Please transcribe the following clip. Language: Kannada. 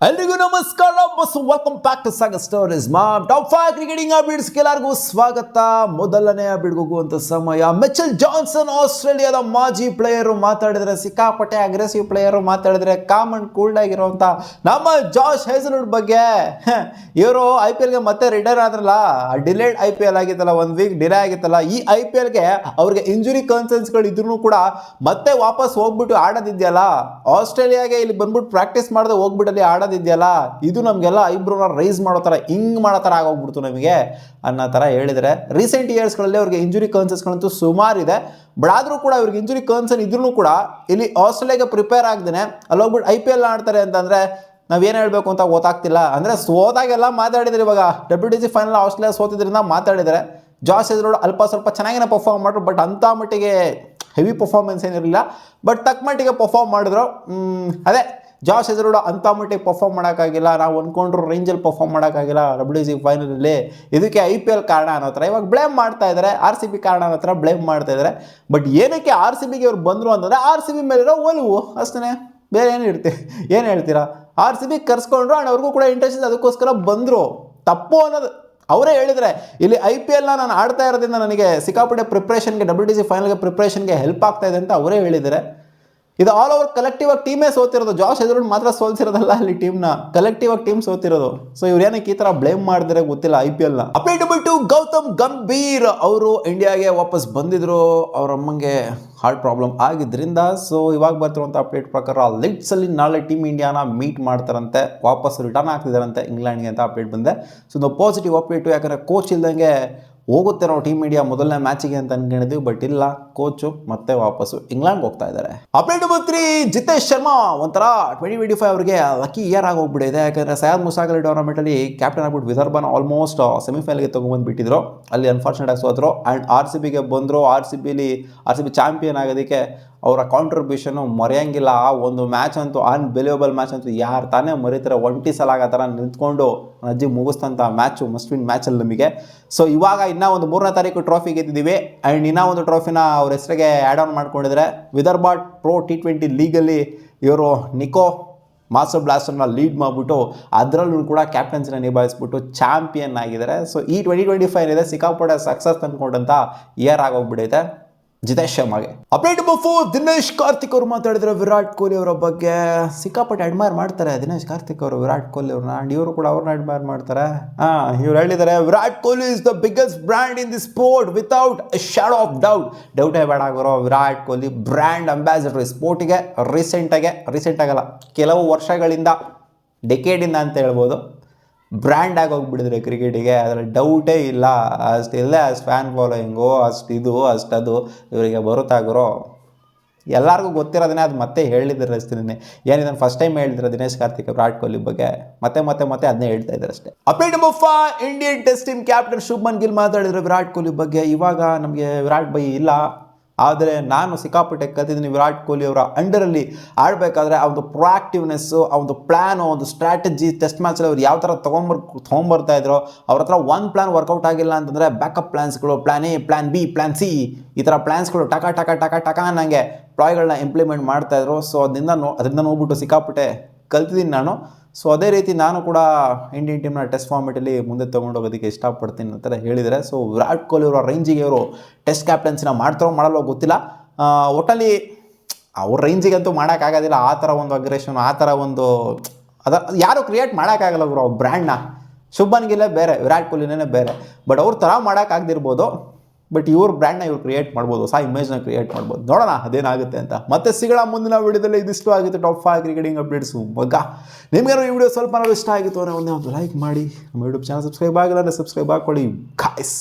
ಎಲ್ರಿಗೂ ನಮಸ್ಕಾರ ಬಸ್ welcome back to Sagar stories top 5 cricketing updates ಎಲ್ಲರಿಗೂ ಸ್ವಾಗತ. ಮೊದಲನೇ ಅಪ್ಡೇಟ್ ಹೋಗುವಂತ ಸಮಯ. ಮಿಚೆಲ್ ಜಾನ್ಸನ್ ಆಸ್ಟ್ರೇಲಿಯಾದ ಮಾಜಿ ಪ್ಲೇಯರ್ ಮಾತಾಡಿದ್ರೆ, ಸಿಕ್ಕಾಪಟ್ಟೆ ಅಗ್ರೆಸಿವ್ ಪ್ಲೇಯರ್ ಮಾತಾಡಿದ್ರೆ, ಕಾಮ್ ಅಂಡ್ ಕೂಲ್ಡ್ ಆಗಿರುವಂತ ನಮ್ಮ ಜಾಶ್ ಹೇಸಲ್ವುಡ್ ಬಗ್ಗೆ. ಇವರು IPL ಗೆ ಮತ್ತೆ ರಿಟರ್ನ್ ಆದ್ರಲ್ಲ, ಡಿಲೇಡ್ IPL ಆಗಿತ್ತಲ್ಲ, 1 ವೀಕ್ ಡಿಲೇ ಆಗಿತ್ತಲ್ಲ. ಈ IPL ಗೆ ಅವ್ರಿಗೆ ಇಂಜುರಿ ಕನ್ಸರ್ನ್ಸ್ಗಳು ಇದ್ರೂ ಕೂಡ ಮತ್ತೆ ವಾಪಸ್ ಹೋಗ್ಬಿಟ್ಟು ಆಡೋದಿದೆಯಲ್ಲ, ಆಸ್ಟ್ರೇಲಿಯಾಗೆ ಇಲ್ಲಿ ಬಂದ್ಬಿಟ್ಟು ಪ್ರಾಕ್ಟೀಸ್ ಮಾಡದೆ ಹೋಗ್ಬಿಟ್ಟಲ್ಲಿ ಇದೆಯಲ್ಲ, ಇದು ನಮಗೆಲ್ಲ ಐಬ್ರೋನ ರೈಸ್ ಮಾಡೋ ಥರ, ಹಿಂಗ್ ಮಾಡೋ ಥರ ಆಗೋಗ್ಬಿಡ್ತು ನಮಗೆ ಅನ್ನೋ ಥರ ಹೇಳಿದರೆ. ರೀಸೆಂಟ್ ಇಯರ್ಸ್ಗಳಲ್ಲಿ ಅವ್ರಿಗೆ ಇಂಜುರಿ ಕನ್ಸರ್ನ್ಸ್ಗಳಂತೂ ಸುಮಾರಿದೆ. ಬಟ್ ಆದರೂ ಕೂಡ ಇವ್ರಿಗೆ ಇಂಜುರಿ ಕನ್ಸರ್ನ್ ಇದ್ರೂ ಕೂಡ ಇಲ್ಲಿ ಆಸ್ಟ್ರೇಲಿಯಾಗೆ ಪ್ರಿಪೇರ್ ಆಗ್ದೇನೆ ಅಲ್ಲಿ ಹೋಗ್ಬಿಟ್ಟು IPL ಆಡ್ತಾರೆ ಅಂತಂದರೆ ನಾವೇನು ಹೇಳಬೇಕು ಅಂತ ಗೊತ್ತಾಗ್ತಿಲ್ಲ. ಅಂದರೆ ಸೋದಾಗೆಲ್ಲ ಮಾತಾಡಿದ್ರೆ, ಇವಾಗ WTC ಫೈನಲ್ ಆಸ್ಟ್ರೇಲಿಯಾ ಸೋತಿದ್ರಿಂದ ಮಾತಾಡಿದರೆ. ಜಾಶ್ ಹೇಸಲ್ವುಡ್ ಅಲ್ಪ ಸ್ವಲ್ಪ ಚೆನ್ನಾಗಿನೇ ಪರ್ಫಾರ್ಮ್ ಮಾಡಿದ್ರು, ಬಟ್ ಅಂಥ ಮಟ್ಟಿಗೆ ಹೆವಿ ಪರ್ಫಾರ್ಮೆನ್ಸ್ ಏನಿರಲಿಲ್ಲ. ಬಟ್ ತಕ್ಕ ಮಟ್ಟಿಗೆ ಪರ್ಫಾರ್ಮ್ ಮಾಡಿದ್ರು. ಅದೇ ಜಾಶ್ ಹೇಸಲ್ವುಡ್ ಅಂಥ ಮಟ್ಟಿಗೆ ಪರ್ಫಾರ್ಮ್ ಮಾಡೋಕ್ಕಾಗಿಲ್ಲ, ನಾವು ಅಂದ್ಕೊಂಡ್ರು ರೇಂಜಲ್ಲಿ ಪರ್ಫಾರ್ಮ್ ಮಾಡೋಕ್ಕಾಗಿಲ್ಲ WTC ಫೈನಲಲ್ಲಿ. ಇದಕ್ಕೆ IPL ಕಾರಣ ಅನ್ನೋ ಥರ ಇವಾಗ ಬ್ಲೇಮ್ ಮಾಡ್ತಾ ಇದ್ದಾರೆ. RCB ಕಾರಣ ಅನ್ನೋ ಥರ ಬ್ಲೇಮ್ ಮಾಡ್ತಾ ಇದ್ದಾರೆ. ಬಟ್ ಏನಕ್ಕೆ RCBಗೆ ಅವ್ರು ಬಂದರು ಅಂತಂದರೆ, RCB ಮೇಲಿರೋ ಒಲವು ಅಷ್ಟೇ, ಬೇರೆ ಏನು ಹೇಳ್ತೀರಾ. RCB ಕರ್ಸ್ಕೊಂಡ್ರು ಆ್ಯಂಡ್ ಅವ್ರಿಗೂ ಕೂಡ ಇಂಟ್ರೆಸ್ಟ್ ಇದೆ, ಅದಕ್ಕೋಸ್ಕರ ಬಂದರು. ತಪ್ಪು ಅನ್ನೋದು ಅವರೇ ಹೇಳಿದರೆ. ಇಲ್ಲಿ IPLನ ನಾನು ಆಡ್ತಾ ಇರೋದ್ರಿಂದ ನನಗೆ ಸಿಕ್ಕಾಪಟ್ಟೆ ಪ್ರಿಪ್ರೇಷನ್ಗೆ, WTC ಫೈನಲ್ಗೆ ಪ್ರಿಪ್ರೇಷನ್ಗೆ ಹೆಲ್ಪ್ ಆಗ್ತಾ ಇದೆ ಅಂತ ಅವರೇ ಹೇಳಿದ್ದಾರೆ. ಇದು ಆಲ್ ಓವರ್ ಕಲೆಕ್ಟಿವ್ ಆಗಿ ಟೀಮೇ ಸೋತಿರೋದು. ಜಾಶ್ ಹೇಸಲ್ವುಡ್ ಮಾತ್ರ ಸೋಲ್ಸಿರೋದಲ್ಲ, ಅಲ್ಲಿ ಟೀಮ್ನ ಕಲೆಕ್ಟಿವ್ ಆಗಿ ಟೀಮ್ ಸೋತಿರೋದು. ಸೊ ಇವ್ರು ಏನಕ್ಕೆ ಈ ಥರ ಬ್ಲೇಮ್ ಮಾಡಿದ್ರೆ ಗೊತ್ತಿಲ್ಲ IPLನ. ಅಪ್ಡೇಟ್ ಬಿಟ್ಟು ಗೌತಮ್ ಗಂಭೀರ್ ಅವರು ಇಂಡಿಯಾಗೆ ವಾಪಸ್ ಬಂದಿದ್ರು. ಅವ್ರ ಅಮ್ಮಂಗೆ ಹಾರ್ಟ್ ಪ್ರಾಬ್ಲಮ್ ಆಗಿದ್ದರಿಂದ. ಸೊ ಇವಾಗ ಬರ್ತಿರುವಂಥ ಅಪ್ಡೇಟ್ ಪ್ರಕಾರ ಲೀಡ್ಸಲ್ಲಿ ನಾಳೆ ಟೀಮ್ ಇಂಡಿಯಾನ ಮೀಟ್ ಮಾಡ್ತಾರಂತೆ, ವಾಪಸ್ ರಿಟರ್ನ್ ಆಗ್ತಿದ್ದಾರಂತೆ ಇಂಗ್ಲೆಂಡ್ಗೆ ಅಂತ ಅಪ್ಡೇಟ್ ಬಂದೆ. ಸೊ ಒಂದು ಪಾಸಿಟಿವ್ ಅಪ್ಡೇಟು, ಯಾಕಂದರೆ ಕೋಚ್ ಇಲ್ದಂಗೆ ಹೋಗುತ್ತೆ ನಾವು ಟೀಮ್ ಇಂಡಿಯಾ ಮೊದಲನೇ ಮ್ಯಾಚಿಗೆ ಅಂತ ಅನ್ಕೊಂಡಿದ್ವಿ. ಬಟ್ ಇಲ್ಲ, ಕೋಚು ಮತ್ತೆ ವಾಪಸ್ಸು ಇಂಗ್ಲೆಂಡ್ಗೆ ಹೋಗ್ತಾ ಇದ್ದಾರೆ. ಅಪ್ಡೇಟ್ ಬಂತ್ರಿ, ಜಿತೇಶ್ ಶರ್ಮಾ ಒಂಥರ 2025 ಅವ್ರಿಗೆ ಲಕ್ಕಿ ಇಯರ್ ಆಗಿ ಹೋಗ್ಬಿಟ್ಟಿದೆ. ಯಾಕಂದರೆ ಸಯ್ಯದ್ ಮುಸ್ತಾಕ್ ಅಲಿ ಟೂರ್ನಮೆಂಟಲ್ಲಿ ಕ್ಯಾಪ್ಟನ್ ಆಗ್ಬಿಟ್ಟು ವಿದರ್ಭನ ಆಲ್ಮೋಸ್ಟ್ ಸೆಮಿಫೈನಲ್ಗೆ ತೊಗೊಂಡ್ಬಂದುಬಿಟ್ಟಿದ್ರು. ಅಲ್ಲಿ ಅನ್ಫಾರ್ಚುನೇಟ್ ಆಗಿ ಸೋತರು. ಆ್ಯಂಡ್ RCBಗೆ ಬಂದರು. RCB ಚಾಂಪಿಯನ್ ಆಗೋದಕ್ಕೆ ಅವರ ಕಾಂಟ್ರಿಬ್ಯೂಷನು ಮರೆಯೋಂಗಿಲ್ಲ. ಆ ಒಂದು ಮ್ಯಾಚ್ ಅಂತೂ ಅನ್ಬಿಲಿಯಬಲ್ ಮ್ಯಾಚ್ ಅಂತೂ ಯಾರು ತಾನೇ ಮರೀತಾರೆ. ಒಂಟಿ ಸಲ ಆಗೋ ಥರ ನಿಂತ್ಕೊಂಡು ಅಜ್ಜಿ ಮುಗಿಸ್ತಂಥ ಮ್ಯಾಚು, ಮಸ್ಟ್ ವಿನ್ ಮ್ಯಾಚಲ್ಲಿ ನಮಗೆ. ಸೊ ಇವಾಗ ಇನ್ನೂ ಒಂದು 3ನೇ ತಾರೀಕು ಟ್ರೋಫಿ ಗೆದ್ದಿದ್ದೀವಿ. ಆ್ಯಂಡ್ ಇನ್ನೂ ಒಂದು ಟ್ರೋಫಿನ ಅವ್ರ ಹೆಸರಿಗೆ ಆ್ಯಡ್ ಆನ್ ಮಾಡ್ಕೊಂಡಿದ್ದಾರೆ. ವಿದರ್ಭ Pro T20 ಲೀಗಲ್ಲಿ ಇವರು ನಿಕೋ ಮಾಸ್ಟರ್ ಬ್ಲಾಸ್ಟರ್ನ ಲೀಡ್ ಮಾಡಿಬಿಟ್ಟು ಅದರಲ್ಲೂ ಕೂಡ ಕ್ಯಾಪ್ಟನ್ಸಿನ ನಿಭಾಯಿಸ್ಬಿಟ್ಟು ಚಾಂಪಿಯನ್ ಆಗಿದ್ದಾರೆ. ಸೊ ಈ 2025 ಇದೆ ಸಿಕ್ಕಾಪಟ್ಟೆ ಸಕ್ಸಸ್ ಅಂದ್ಕೊಂಡಂಥ ಇಯರ್ ಆಗೋಗ್ಬಿಟ್ಟೈತೆ ಜಿತೇಶ್ ಶರ್ಮಾಗೆ. ಅಪ್ಡೇಟ್ ಬಫು ದಿನೇಶ್ ಕಾರ್ತಿಕ್ ಅವರು ಮಾತಾಡಿದ್ರೆ ವಿರಾಟ್ ಕೊಹ್ಲಿ ಅವರ ಬಗ್ಗೆ. ಸಿಕ್ಕಾಪಟ್ಟೆ ಅಡ್ಮೈರ್ ಮಾಡ್ತಾರೆ ದಿನೇಶ್ ಕಾರ್ತಿಕ್ ಅವರು ವಿರಾಟ್ ಕೊಹ್ಲಿ ಅವ್ರನ್ನ, ಆ್ಯಂಡ್ ಇವರು ಕೂಡ ಅವ್ರನ್ನ ಅಡ್ಮೈರ್ ಮಾಡ್ತಾರೆ. ಇವ್ರು ಹೇಳಿದ್ದಾರೆ, Virat Kohli is the biggest brand in the sport without a shadow of ಡೌಟೇ ಬೇಡ ಆಗಿರೋ ವಿರಾಟ್ ಕೊಹ್ಲಿ ಬ್ರ್ಯಾಂಡ್ ಅಂಬಾಸಿಡರ್ ಸ್ಪೋರ್ಟಿಗೆ. ರೀಸೆಂಟಾಗಲ್ಲ, ಕೆಲವು ವರ್ಷಗಳಿಂದ, ಡೆಕೇಡಿಂದ ಅಂತ ಹೇಳ್ಬೋದು, ಬ್ರ್ಯಾಂಡ್ ಆಗಿ ಹೋಗ್ಬಿಟ್ಟಿದ್ರೆ ಕ್ರಿಕೆಟಿಗೆ, ಅದರಲ್ಲಿ ಡೌಟೇ ಇಲ್ಲ. ಅಷ್ಟಿಲ್ಲೇ ಅಷ್ಟು ಫ್ಯಾನ್ ಫಾಲೋಯಿಂಗು, ಅಷ್ಟದು ಇವರಿಗೆ ಬರುತ್ತಾಗಿರೋ ಎಲ್ಲರಿಗೂ ಗೊತ್ತಿರೋದನ್ನೇ. ಅದು ಮತ್ತೆ ಹೇಳಿದ್ದಾರೆ ಅಷ್ಟೇ. ಏನಿದನ್ನು ಫಸ್ಟ್ ಟೈಮ್ ಹೇಳಿದ್ರೆ ದಿನೇಶ್ ಕಾರ್ತಿಕ್ ವಿರಾಟ್ ಕೊಹ್ಲಿ ಬಗ್ಗೆ ಮತ್ತೆ ಅದನ್ನೇ ಹೇಳ್ತಾ ಇದ್ದಾರೆ ಅಷ್ಟೇ. Update number 5, Indian test team captain Shubman Gill ಮಾತಾಡಿದ್ರು ವಿರಾಟ್ ಕೊಹ್ಲಿ ಬಗ್ಗೆ. ಇವಾಗ ನಮಗೆ ವಿರಾಟ್ ಬೈ ಇಲ್ಲ, ಆದರೆ ನಾನು ಸಿಕ್ಕಾಪಟ್ಟೆ ಕಲ್ತಿದ್ದೀನಿ ವಿರಾಟ್ ಕೊಹ್ಲಿ ಅವರ ಅಂಡರಲ್ಲಿ ಆಡಬೇಕಾದ್ರೆ. ಆ ಒಂದು ಪ್ರೊಆಕ್ಟಿವ್ನೆಸ್ಸು, ಆ ಒಂದು ಪ್ಲ್ಯಾನು, ಒಂದು ಸ್ಟ್ರಾಟಜಿ, ಟೆಸ್ಟ್ ಮ್ಯಾಚಲ್ಲಿ ಅವ್ರು ಯಾವ ಥರ ತೊಗೊಂಬರ್ತಾ ಇದ್ರು. ಅವ್ರ ಹತ್ರ ಒಂದು ಪ್ಲ್ಯಾನ್ ವರ್ಕೌಟ್ ಆಗಿಲ್ಲ ಅಂತಂದರೆ ಬ್ಯಾಕಪ್ ಪ್ಲ್ಯಾನ್ಸ್ಗಳು, plan A, plan B, plan C, ಈ ಥರ ಪ್ಲ್ಯಾನ್ಸ್ಗಳು ಟಕ ಅನ್ನಂಗೆ ಪ್ಲಾಯ್ಗಳನ್ನ ಇಂಪ್ಲಿಮೆಂಟ್ ಮಾಡ್ತಾಯಿದ್ರು. ಸೊ ಅದರಿಂದ ನೋಡ್ಬಿಟ್ಟು ಸಿಕ್ಕಾಪಟ್ಟೆ ಕಲ್ತಿದ್ದೀನಿ ನಾನು. ಸೊ ಅದೇ ರೀತಿ ನಾನು ಕೂಡ ಇಂಡಿಯನ್ ಟೀಮ್ನ ಟೆಸ್ಟ್ ಫಾರ್ಮೆಟಲ್ಲಿ ಮುಂದೆ ತೊಗೊಂಡೋಗೋದಕ್ಕೆ ಇಷ್ಟಪಡ್ತೀನಿ ಅಂತ ಹೇಳಿದರೆ. ಸೊ ವಿರಾಟ್ ಕೊಹ್ಲಿ ಅವರ ರೇಂಜಿಗೆ ಅವರು ಟೆಸ್ಟ್ ಕ್ಯಾಪ್ಟನ್ಸಿನ ಮಾಡಲ್ಲೋ ಗೊತ್ತಿಲ್ಲ. ಒಟ್ಟಲ್ಲಿ ಅವ್ರ ರೇಂಜಿಗಂತೂ ಮಾಡೋಕ್ಕಾಗೋದಿಲ್ಲ. ಆ ಥರ ಒಂದು ಅಗ್ರೆಷನ್, ಆ ಥರ ಒಂದು ಯಾರು ಕ್ರಿಯೇಟ್ ಮಾಡೋಕ್ಕಾಗಲ್ಲ ಅವರು ಅವ್ರ ಬ್ರ್ಯಾಂಡ್ನ. ಶುಭ್ಮನ್ ಗಿಲ್ಲೇ ಬೇರೆ, ವಿರಾಟ್ ಕೊಹ್ಲಿನೇ ಬೇರೆ. ಬಟ್ ಅವ್ರ ಥರ ಮಾಡೋಕ್ಕಾಗದಿರ್ಬೋದು, ಬಟ್ ಇವ್ರ ಬ್ರ್ಯಾಂಡ್ನ ಇವ್ರು ಕ್ರಿಯೇಟ್ ಮಾಡ್ಬೋದು, ಹೊಸ ಇಮೇಜ್ನ ಕ್ರಿಯೇಟ್ ಮಾಡ್ಬೋದು. ನೋಡೋಣ ಅದೇನಾಗುತ್ತೆ ಅಂತ. ಮತ್ತೆ ಸಿಗೋಣ ಮುಂದಿನ ವಿಡಿಯೋದಲ್ಲಿ. ಇದಿಷ್ಟು ಆಗಿತ್ತು ಟಾಪ್ 5 ಕ್ರಿಕೆಟಿಂಗ್ ಅಪ್ಡೇಟ್ಸು. ನಿಮಗೇನೋ ಈ ವಿಡಿಯೋ ಸ್ವಲ್ಪ ಇಷ್ಟ ಆಗಿತ್ತು ಅಂದರೆ ಒಂದು ಲೈಕ್ ಮಾಡಿ, ನಮ್ಮ ಯೂಟ್ಯೂಬ್ ಚಾನಲ್ ಸಬ್ಸ್ಕ್ರೈಬ್ ಆಗಿಲ್ಲ ಅಂದರೆ ಸಬ್ಸ್ಕ್ರೈಬ್ ಹಾಕ್ಕೊಳ್ಳಿ ಗಾಯ್ಸ್.